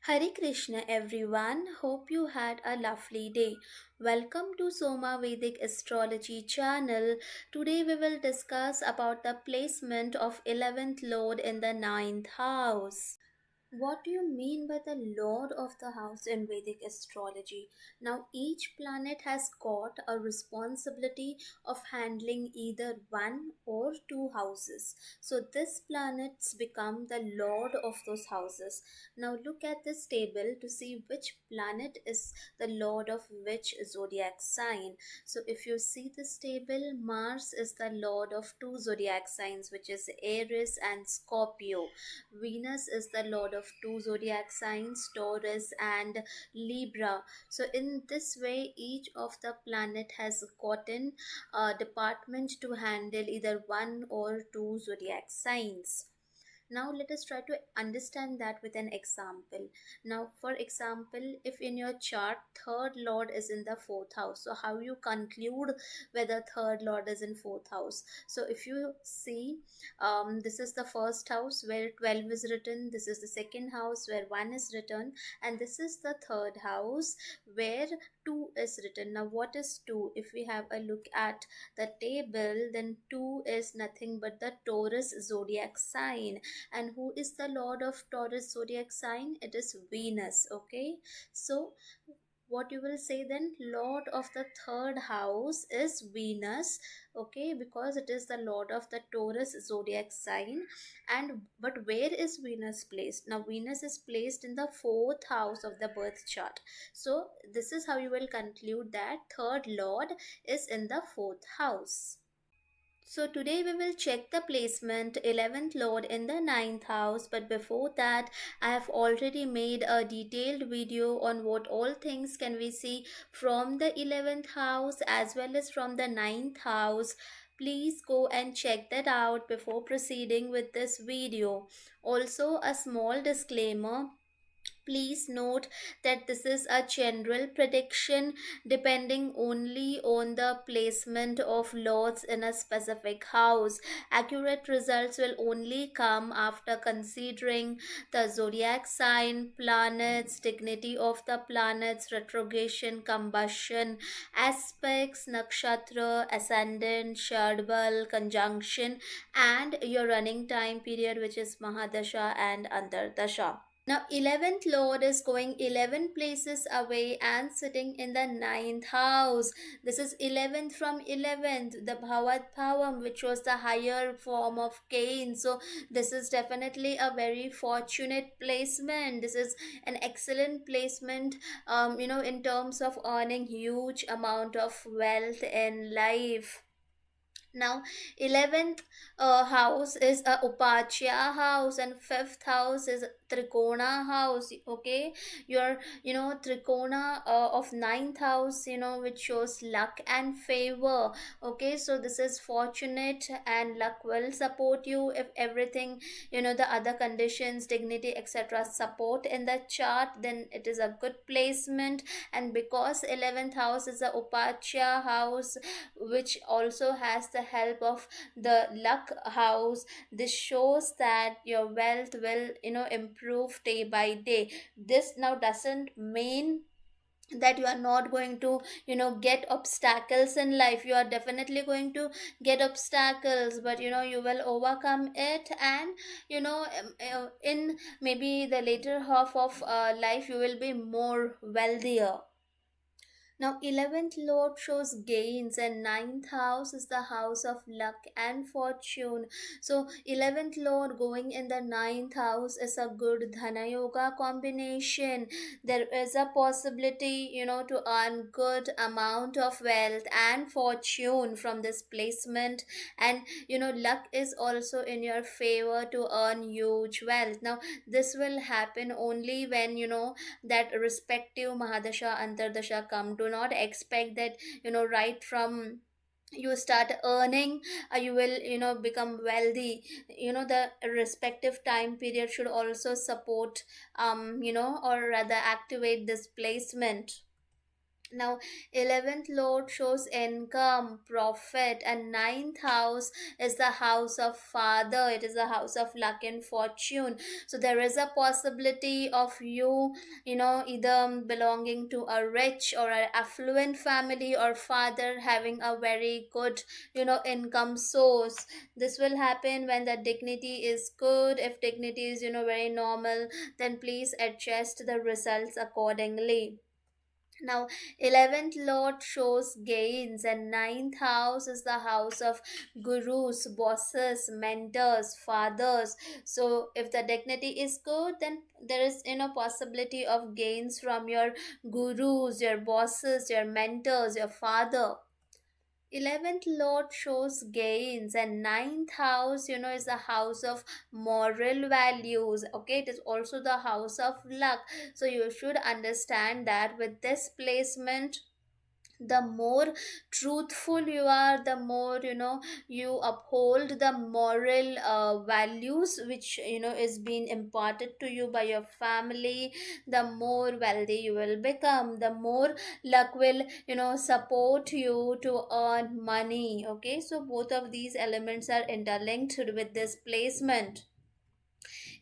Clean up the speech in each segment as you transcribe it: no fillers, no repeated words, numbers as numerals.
Hare Krishna everyone, hope you had a lovely day. Welcome to Soma Vedic Astrology channel. Today we will discuss about the placement of 11th lord in the ninth house. What do you mean by the Lord of the House in Vedic astrology? Now, each planet has got a responsibility of handling either one or two houses. So, this planets become the Lord of those houses. Now, look at this table to see which planet is the Lord of which zodiac sign. So, if you see this table, Mars is the Lord of two zodiac signs, which is Aries and Scorpio. Venus is the lord of two zodiac signs, Taurus and Libra. So, in this way, each of the planet has gotten a department to handle either one or two zodiac signs. Now let us try to understand that with an example. Now for example, if in your chart third lord is in the fourth house, so how you conclude whether third lord is in fourth house? So if you see, this is the first house where 12 is written, this is the second house where 1 is written, and this is the third house where 2 is written. Now what is 2? If we have a look at the table, then 2 is nothing but the Taurus zodiac sign. And who is the lord of Taurus zodiac sign? It is Venus. Okay, so what you will say then, lord of the third house is Venus. Okay, because it is the lord of the Taurus zodiac sign. And but where is Venus placed? Now Venus is placed in the fourth house of the birth chart. So this is how you will conclude that third lord is in the fourth house. So today we will check the placement 11th lord in the ninth house, but before that I have already made a detailed video on what all things can we see from the 11th house as well as from the ninth house. Please go and check that out before proceeding with this video. Also, a small disclaimer. Please note that this is a general prediction depending only on the placement of lords in a specific house. Accurate results will only come after considering the zodiac sign, planets, dignity of the planets, retrogression, combustion, aspects, nakshatra, ascendant, shardbal, conjunction, and your running time period, which is Mahadasha and Antardasha. Now, 11th Lord is going 11 places away and sitting in the ninth house. This is 11th from 11th, the Bhavat Bhavam, which was the higher form of Cain. So, this is definitely a very fortunate placement. This is an excellent placement, in terms of earning huge amount of wealth in life. Now, 11th house is a Upachya house, and 5th house is Trikona house. Okay, your Trikona of ninth house, which shows luck and favor. Okay, so this is fortunate, and luck will support you if everything, the other conditions, dignity, etc., support in the chart, then it is a good placement. And because 11th house is a Upachya house, which also has the help of the luck house, this shows that your wealth will improve day by day. This now doesn't mean that you are not going to get obstacles in life. You are definitely going to get obstacles, but you will overcome it. And in maybe the later half of life, you will be more wealthier. Now, 11th Lord shows gains, and ninth house is the house of luck and fortune. So, 11th Lord going in the ninth house is a good Dhana Yoga combination. There is a possibility, to earn good amount of wealth and fortune from this placement. And, luck is also in your favor to earn huge wealth. Now, this will happen only when, that respective Mahadasha Antardasha come. Do not expect that right from you start earning, you will become wealthy. The respective time period should also support or rather activate this placement. Now 11th lord shows income, profit, and ninth house is the house of father. It is the house of luck and fortune. So there is a possibility of you, either belonging to a rich or an affluent family, or father having a very good, income source. This will happen when the dignity is good. If dignity is, very normal, then please adjust the results accordingly. Now 11th lord shows gains, and ninth house is the house of gurus, bosses, mentors, fathers. So if the dignity is good, then there is, possibility of gains from your gurus, your bosses, your mentors, your father. 11th lord shows gains, and ninth house, is the house of moral values. Okay, it is also the house of luck. So you should understand that with this placement, the more truthful you are, the more, you uphold the moral values which, is being imparted to you by your family, the more wealthy you will become, the more luck will, support you to earn money. Okay, so both of these elements are interlinked with this placement.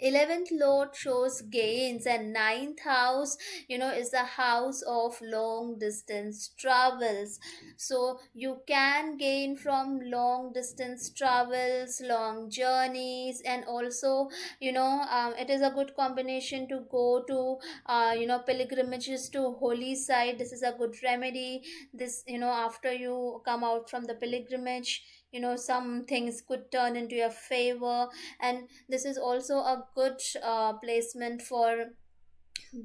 11th lord shows gains, and ninth house, is the house of long distance travels. So you can gain from long distance travels, long journeys, and also, it is a good combination to go to, pilgrimages to holy site. This is a good remedy. This, after you come out from the pilgrimage, some things could turn into your favor. And this is also a good placement for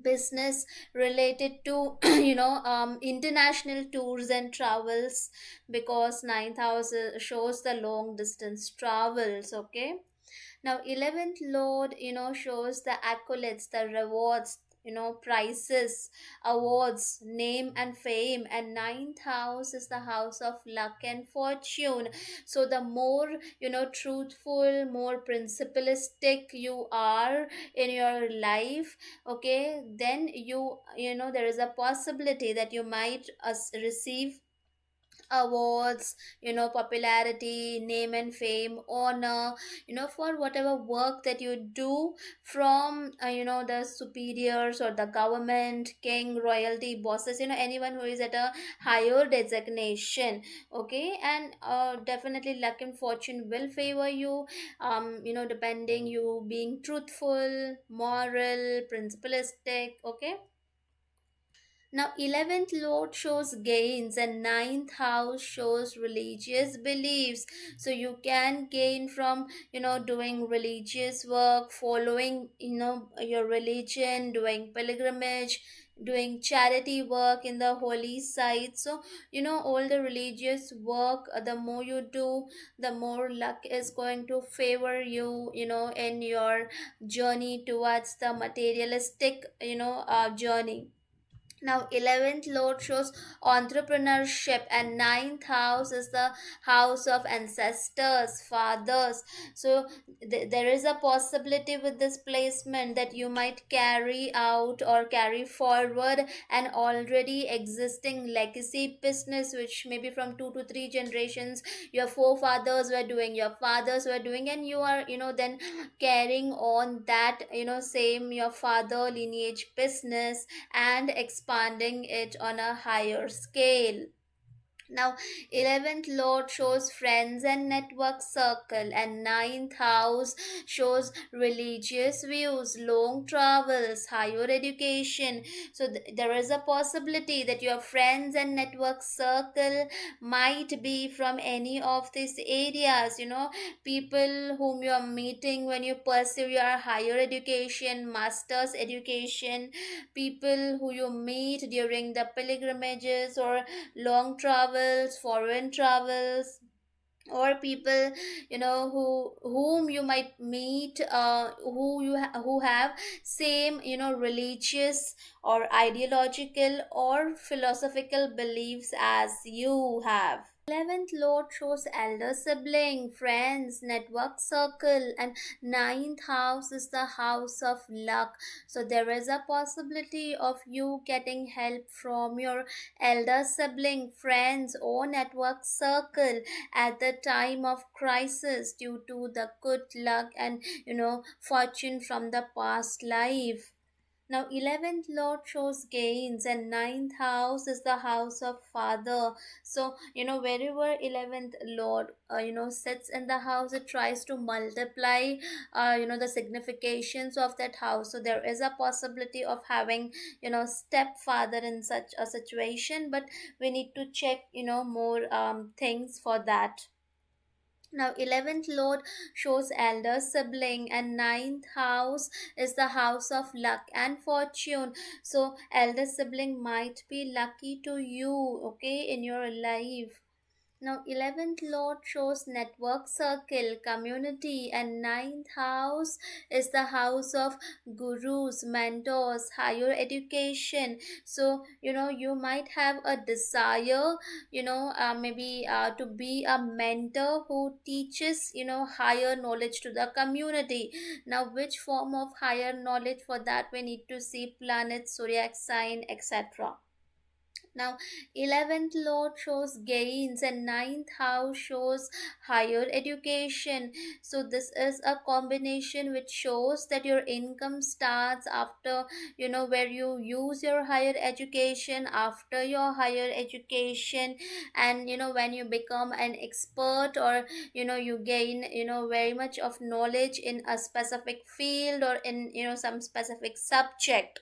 business related to international tours and travels, because ninth house shows the long distance travels. Okay, now 11th lord, shows the accolades, the rewards, prizes, awards, name and fame. And ninth house is the house of luck and fortune. So the more, truthful, more principalistic you are in your life, okay, then there is a possibility that you might receive awards, popularity, name and fame, honor, for whatever work that you do from, the superiors or the government, king, royalty, bosses, anyone who is at a higher designation. Okay, and definitely luck and fortune will favor you, depending you being truthful, moral, principalistic. Okay, now 11th lord shows gains, and ninth house shows religious beliefs. So you can gain from, doing religious work, following, your religion, doing pilgrimage, doing charity work in the holy sites. So, all the religious work, the more you do, the more luck is going to favor you, in your journey towards the materialistic, journey. Now 11th lord shows entrepreneurship, and ninth house is the house of ancestors, fathers. So there is a possibility with this placement that you might carry out or carry forward an already existing legacy business, which maybe from 2 to 3 generations your forefathers were doing, your fathers were doing, and you are, then carrying on that, same your father lineage business and expanding it on a higher scale. Now 11th lord shows friends and network circle, and ninth house shows religious views, long travels, higher education. So there is a possibility that your friends and network circle might be from any of these areas, people whom you are meeting when you pursue your higher education, master's education, people who you meet during the pilgrimages or long travels, foreign travels, or people, whom you might meet, who have same, religious or ideological or philosophical beliefs as you have. 11th lord shows elder sibling, friends, network circle, and ninth house is the house of luck. So there is a possibility of you getting help from your elder sibling, friends, or network circle at the time of crisis due to the good luck and fortune from the past life. Now, 11th Lord shows gains, and ninth house is the house of father. So, wherever 11th Lord, sits in the house, it tries to multiply, the significations of that house. So, there is a possibility of having, stepfather in such a situation, but we need to check, more things for that. Now, 11th Lord shows elder sibling, and ninth house is the house of luck and fortune. So, elder sibling might be lucky to you, okay, in your life. Now, 11th Lord shows network circle, community, and ninth house is the house of gurus, mentors, higher education. So, you might have a desire, maybe to be a mentor who teaches, higher knowledge to the community. Now, which form of higher knowledge, for that we need to see planets, zodiac sign, etc. Now, 11th lord shows gains, and ninth house shows higher education. So, this is a combination which shows that your income starts after, where you use your higher education, after your higher education, and when you become an expert, or you gain, very much of knowledge in a specific field, or in, some specific subject.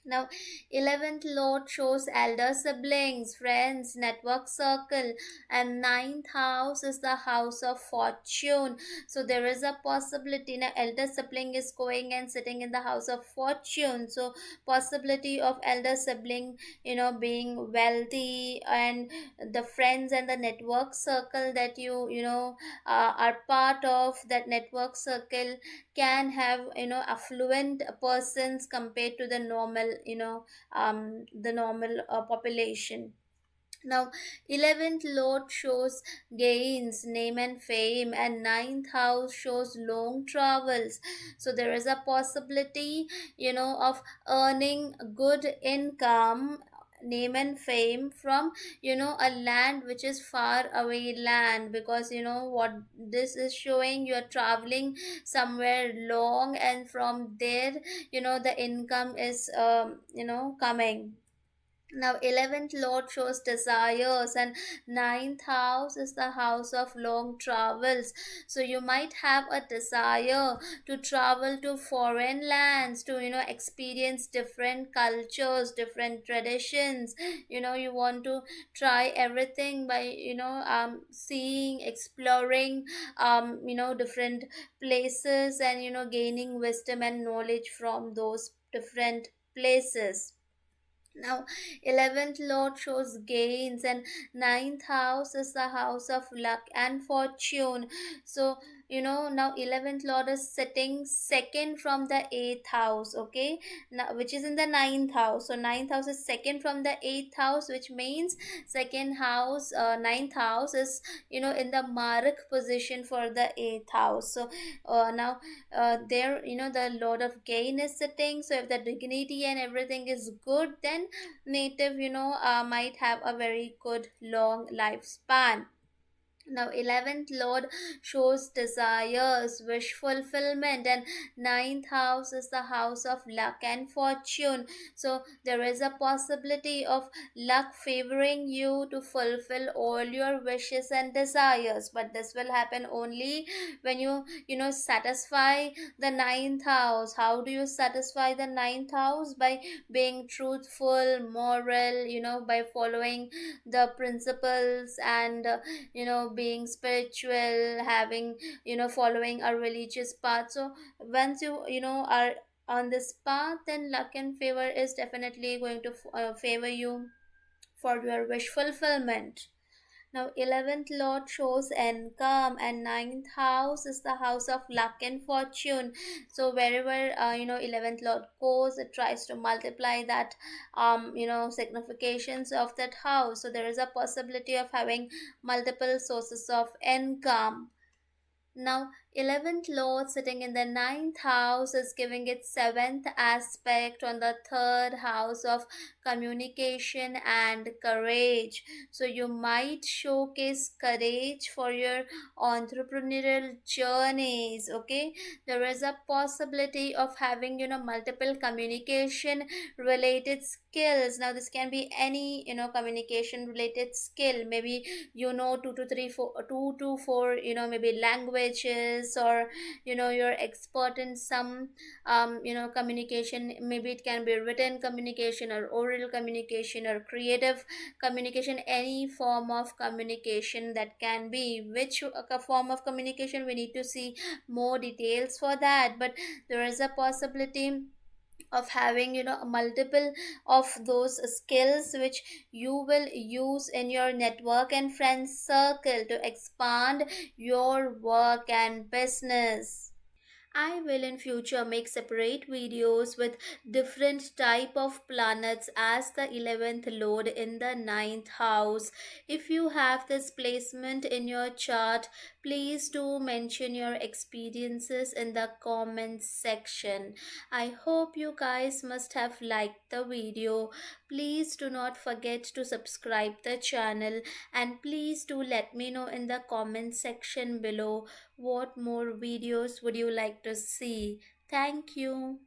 Now, 11th Lord shows elder siblings, friends, network circle, and ninth house is the house of fortune. So, there is a possibility now elder sibling is going and sitting in the house of fortune. So, possibility of elder sibling, being wealthy, and the friends and the network circle that are part of that network circle can have, affluent persons compared to the normal, the normal population. Now, 11th lord shows gains, name and fame, and ninth house shows long travels. So, there is a possibility, of earning good income, name and fame from, a land which is far away land, because what this is showing, you are traveling somewhere long, and from there, the income is, coming. Now, 11th lord shows desires, and ninth house is the house of long travels. So, you might have a desire to travel to foreign lands, to, experience different cultures, different traditions. You want to try everything by, seeing, exploring, different places, and, gaining wisdom and knowledge from those different places. Now, 11th lord shows gains, and ninth house is the house of luck and fortune. So, now 11th lord is sitting second from the 8th house, okay, now, which is in the ninth house. So, ninth house is second from the 8th house, which means second house, ninth house is, in the mark position for the 8th house. So, now there, the lord of gain is sitting. So, if the dignity and everything is good, then native, might have a very good long lifespan. Now, 11th lord shows desires, wish fulfillment, and ninth house is the house of luck and fortune. So, there is a possibility of luck favoring you to fulfill all your wishes and desires, but this will happen only when you satisfy the ninth house. How do you satisfy the ninth house? By being truthful, moral, by following the principles, and being spiritual, having, following a religious path. So, once you are on this path, then luck and favor is definitely going to favor you for your wish fulfillment. Now 11th lord shows income, and ninth house is the house of luck and fortune. So wherever 11th lord goes, it tries to multiply that significations of that house. So there is a possibility of having multiple sources of income. Now, 11th Lord sitting in the ninth house is giving its seventh aspect on the third house of communication and courage. So, you might showcase courage for your entrepreneurial journeys. Okay, there is a possibility of having multiple communication related skills. Now, this can be any communication related skill. Maybe two to four maybe languages, or you're expert in some communication. Maybe it can be written communication or oral communication or creative communication, any form of communication that can be. Which form of communication, we need to see more details for that, but there is a possibility of having multiple of those skills which you will use in your network and friends circle to expand your work and business. I will in future make separate videos with different type of planets as the 11th lord in the ninth house. If you have this placement in your chart, please do mention your experiences in the comments section. I hope you guys must have liked the video. Please do not forget to subscribe the channel, and please do let me know in the comment section below what more videos would you like to see. Thank you.